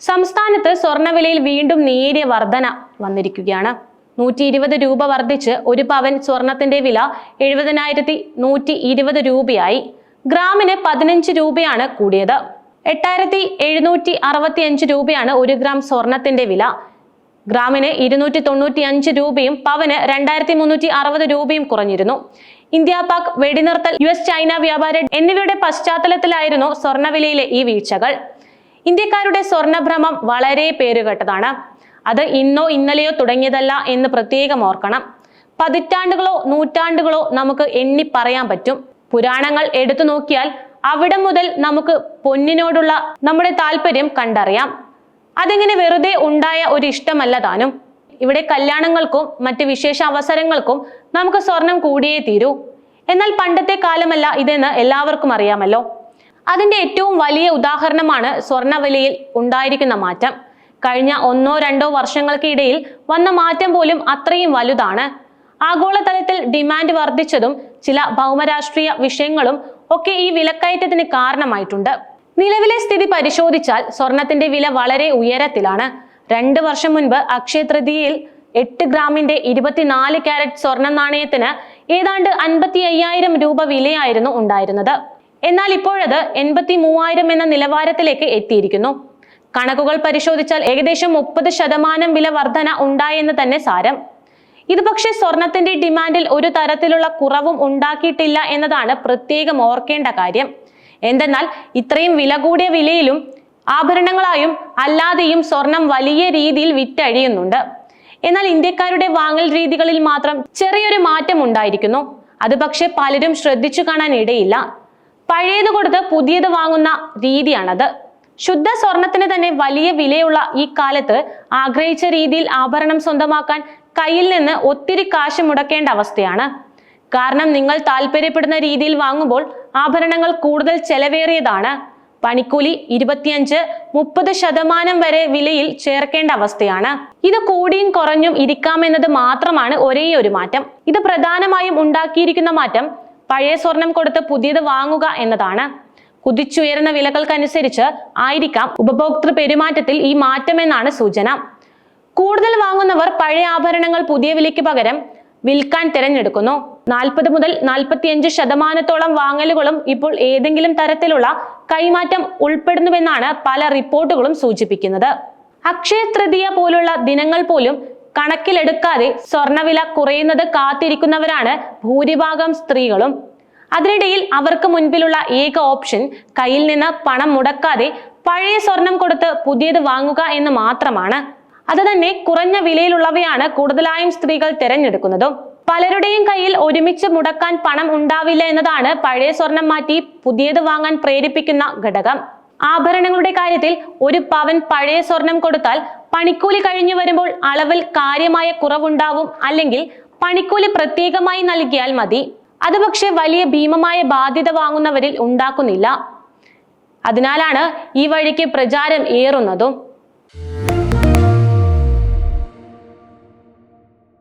സംസ്ഥാനത്ത് സ്വർണ്ണവിലയിൽ വീണ്ടും നേരിയ വർധന വന്നിരിക്കുകയാണ്. 120 രൂപ വർദ്ധിച്ച് ഒരു പവൻ സ്വർണത്തിന്റെ വില 70,120 രൂപയായി. ഗ്രാമിന് 15 രൂപയാണ് കൂടിയത്. 8,765 രൂപയാണ് 1 ഗ്രാം സ്വർണത്തിന്റെ വില. ഗ്രാമിന് 295 രൂപയും പവന് 2,360 രൂപയും കുറഞ്ഞിരുന്നു. ഇന്ത്യ പാക് വെടിനിർത്തൽ, US ചൈന വ്യാപാരം എന്നിവയുടെ പശ്ചാത്തലത്തിലായിരുന്നു സ്വർണ്ണവിലയിലെ ഈ വീഴ്ചകൾ. ഇന്ത്യക്കാരുടെ സ്വർണ്ണഭ്രമം വളരെ പേരുകേട്ടതാണ്. അത് ഇന്നോ ഇന്നലെയോ തുടങ്ങിയതല്ല എന്ന് പ്രത്യേകം ഓർക്കണം. പതിറ്റാണ്ടുകളോ നൂറ്റാണ്ടുകളോ നമുക്ക് എണ്ണി പറയാൻ പറ്റും. പുരാണങ്ങൾ എടുത്തു നോക്കിയാൽ അവിടെ മുതൽ നമുക്ക് പൊന്നിനോടുള്ള നമ്മുടെ താല്പര്യം കണ്ടറിയാം. അതിങ്ങനെ വെറുതെ ഉണ്ടായ ഒരു ഇഷ്ടമല്ല താനും. ഇവിടെ കല്യാണങ്ങൾക്കും മറ്റ് വിശേഷ അവസരങ്ങൾക്കും നമുക്ക് സ്വർണം കൂടിയേ തീരൂ. എന്നാൽ പണ്ടത്തെ കാലമല്ല ഇതെന്ന് എല്ലാവർക്കും അറിയാമല്ലോ. അതിന്റെ ഏറ്റവും വലിയ ഉദാഹരണമാണ് സ്വർണ്ണവിലയിൽ ഉണ്ടായിരിക്കുന്ന മാറ്റം. കഴിഞ്ഞ 1-2 വർഷങ്ങൾക്ക് ഇടയിൽ വന്ന മാറ്റം പോലും അത്രയും വലുതാണ്. ആഗോളതലത്തിൽ ഡിമാൻഡ് വർദ്ധിച്ചതും ചില ഭൗമരാഷ്ട്രീയ വിഷയങ്ങളും ഒക്കെ ഈ വിലക്കയറ്റത്തിന് കാരണമായിട്ടുണ്ട്. നിലവിലെ സ്ഥിതി പരിശോധിച്ചാൽ സ്വർണത്തിന്റെ വില വളരെ ഉയരത്തിലാണ്. 2 വർഷം മുൻപ് അക്ഷയ തൃതീയയിൽ 8 ഗ്രാമിന്റെ 24 കാരറ്റ് സ്വർണ്ണ നാണയത്തിന് ഏതാണ്ട് 55,000 രൂപ വിലയായിരുന്നു ഉണ്ടായിരുന്നത്. എന്നാൽ ഇപ്പോഴത് 83,000 എന്ന നിലവാരത്തിലേക്ക് എത്തിയിരിക്കുന്നു. കണക്കുകൾ പരിശോധിച്ചാൽ ഏകദേശം 30% വില വർധന ഉണ്ടായെന്ന് തന്നെ സാരം. ഇത് പക്ഷേ സ്വർണത്തിന്റെ ഡിമാൻഡിൽ ഒരു തരത്തിലുള്ള കുറവും ഉണ്ടാക്കിയിട്ടില്ല എന്നതാണ് പ്രത്യേകം ഓർക്കേണ്ട കാര്യം. എന്തെന്നാൽ ഇത്രയും വില കൂടിയ വിലയിലും ആഭരണങ്ങളായും അല്ലാതെയും സ്വർണം വലിയ രീതിയിൽ വിറ്റഴിയുന്നുണ്ട്. എന്നാൽ ഇന്ത്യക്കാരുടെ വാങ്ങൽ രീതികളിൽ മാത്രം ചെറിയൊരു മാറ്റം ഉണ്ടായിരിക്കുന്നു. അത് പക്ഷെ പലരും ശ്രദ്ധിച്ചു കാണാൻ ഇടയില്ല. പഴയത് കൊടുത്ത് പുതിയത് വാങ്ങുന്ന രീതിയാണത്. ശുദ്ധ സ്വർണത്തിന് തന്നെ വലിയ വിലയുള്ള ഈ കാലത്ത് ആഗ്രഹിച്ച രീതിയിൽ ആഭരണം സ്വന്തമാക്കാൻ കയ്യിൽ നിന്ന് ഒത്തിരി കാശ് മുടക്കേണ്ട അവസ്ഥയാണ്. കാരണം നിങ്ങൾ താല്പര്യപ്പെടുന്ന രീതിയിൽ വാങ്ങുമ്പോൾ ആഭരണങ്ങൾ കൂടുതൽ ചെലവേറിയതാണ്. പണിക്കൂലി 25-30% വരെ വിലയിൽ ചേർക്കേണ്ട അവസ്ഥയാണ്. ഇത് കൂടിയും കുറഞ്ഞും ഇരിക്കാമെന്നത് മാത്രമാണ് ഒരേയൊരു മാറ്റം. ഇത് പ്രധാനമായും ഉണ്ടാക്കിയിരിക്കുന്ന മാറ്റം പഴയ സ്വർണം കൊടുത്ത് പുതിയത് വാങ്ങുക എന്നതാണ്. കുതിച്ചുയർന്ന വിലകൾക്കനുസരിച്ച് ആയിരിക്കാം ഉപഭോക്തൃ പെരുമാറ്റത്തിൽ ഈ മാറ്റമെന്നാണ് സൂചന. കൂടുതൽ വാങ്ങുന്നവർ പഴയ ആഭരണങ്ങൾ പുതിയ വിലയ്ക്ക് പകരം വിൽക്കാൻ തിരഞ്ഞെടുക്കുന്നു. 40 മുതൽ 45% വാങ്ങലുകളും ഇപ്പോൾ ഏതെങ്കിലും തരത്തിലുള്ള കൈമാറ്റം ഉൾപ്പെടുന്നുവെന്നാണ് പല റിപ്പോർട്ടുകളും സൂചിപ്പിക്കുന്നത്. അക്ഷയ തൃതീയ പോലുള്ള ദിനങ്ങൾ പോലും കണക്കിലെടുക്കാതെ സ്വർണ്ണവില കുറയുന്നത് കാത്തിരിക്കുന്നവരാണ് ഭൂരിഭാഗം സ്ത്രീകളും. അതിനിടയിൽ അവർക്ക് മുൻപിലുള്ള ഏക ഓപ്ഷൻ കയ്യിൽ നിന്ന് പണം മുടക്കാതെ പഴയ സ്വർണം കൊടുത്ത് പുതിയത് വാങ്ങുക എന്ന് മാത്രമാണ്. അത് തന്നെ കുറഞ്ഞ വിലയിലുള്ളവയാണ് കൂടുതലായും സ്ത്രീകൾ തിരഞ്ഞെടുക്കുന്നതും. പലരുടെയും കയ്യിൽ ഒരുമിച്ച് മുടക്കാൻ പണം ഉണ്ടാവില്ല എന്നതാണ് പഴയ സ്വർണം മാറ്റി പുതിയത് വാങ്ങാൻ പ്രേരിപ്പിക്കുന്ന ഘടകം. ആഭരണങ്ങളുടെ കാര്യത്തിൽ 1 പവൻ പഴയ സ്വർണം കൊടുത്താൽ പണിക്കൂലി കഴിഞ്ഞു വരുമ്പോൾ അളവിൽ കാര്യമായ കുറവുണ്ടാവും. അല്ലെങ്കിൽ പണിക്കൂലി പ്രത്യേകമായി നൽകിയാൽ മതി. അത് പക്ഷെ വലിയ ഭീമമായ ബാധ്യത വാങ്ങുന്നവരിൽ ഉണ്ടാക്കുന്നില്ല. അതിനാലാണ് ഈ വഴിക്ക് പ്രചാരം ഏറുന്നതും.